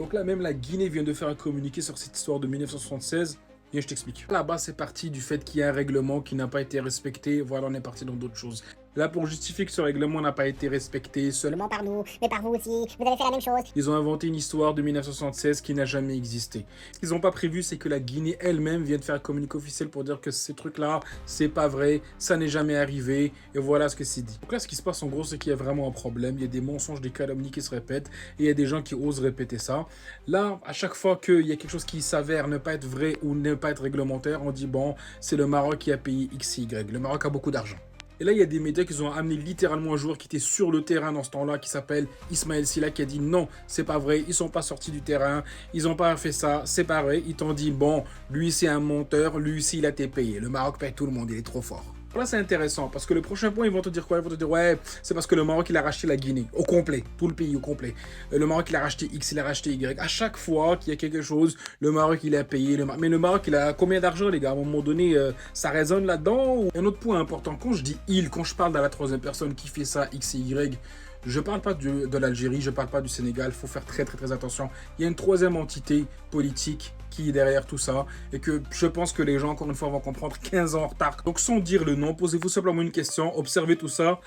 Donc là, même la Guinée vient de faire un communiqué sur cette histoire de 1976. Viens, je t'explique. Là-bas, c'est parti du fait qu'il y a un règlement qui n'a pas été respecté. Voilà, on est parti dans d'autres choses. Là, pour justifier que ce règlement n'a pas été respecté seulement Par nous, mais par vous aussi, vous avez fait la même chose. ils ont inventé une histoire de 1976 qui n'a jamais existé. Ce qu'ils n'ont pas prévu, c'est que la Guinée elle-même vient de faire un communiqué officiel pour dire que ces trucs-là, c'est pas vrai, ça n'est jamais arrivé, et voilà ce que c'est dit. Donc là, ce qui se passe en gros, c'est qu'il y a vraiment un problème, il y a des mensonges, des calomnies qui se répètent, et il y a des gens qui osent répéter ça. Là, à chaque fois qu'il y a quelque chose qui s'avère ne pas être vrai ou ne pas être réglementaire, on dit bon, c'est le Maroc qui a payé XY. Le Maroc a beaucoup d'argent. Et là, il y a des médias qui ont amené littéralement un joueur qui était sur le terrain dans ce temps-là, qui s'appelle Ismaël Silla, qui a dit non, c'est pas vrai, ils sont pas sortis du terrain, ils ont pas fait ça, c'est pas vrai. Ils t'ont dit bon, lui c'est un menteur, lui aussi il a été payé. Le Maroc paye tout le monde, il est trop fort. Là, c'est intéressant parce que le prochain point, ils vont te dire quoi? Ils vont te dire ouais, c'est parce que le Maroc il a racheté la Guinée au complet, tout le pays au complet. Le Maroc il a racheté X, il a racheté Y. À chaque fois qu'il y a quelque chose, le Maroc il a payé. Mais le Maroc il a combien d'argent, les gars? À un moment donné, ça résonne là-dedans. Un autre point important, quand je dis il, quand je parle de la troisième personne qui fait ça, X et Y, je parle pas de l'Algérie, je parle pas du Sénégal, il faut faire très très très attention. Il y a une troisième entité politique qui est derrière tout ça et que je pense que les gens, encore une fois, vont comprendre 15 ans en retard. Donc sans dire le nom, posez-vous simplement une question, observez tout ça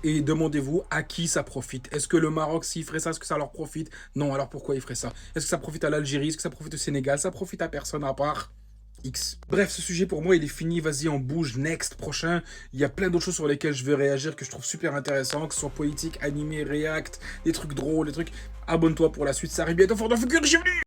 et demandez-vous à qui ça profite. Est-ce que le Maroc, s'il ferait ça, est-ce que ça leur profite? Non, alors pourquoi ils feraient ça? Est-ce que ça profite à l'Algérie? Est-ce que ça profite au Sénégal? Ça profite à personne à part X. Bref, ce sujet pour moi il est fini, vas-y on bouge, next, prochain. Il y a plein d'autres choses sur lesquelles je veux réagir que je trouve super intéressant, que ce soit politique, animé, react, des trucs drôles, des trucs. Abonne-toi pour la suite, ça arrive bientôt fort dans Futur, bienvenue.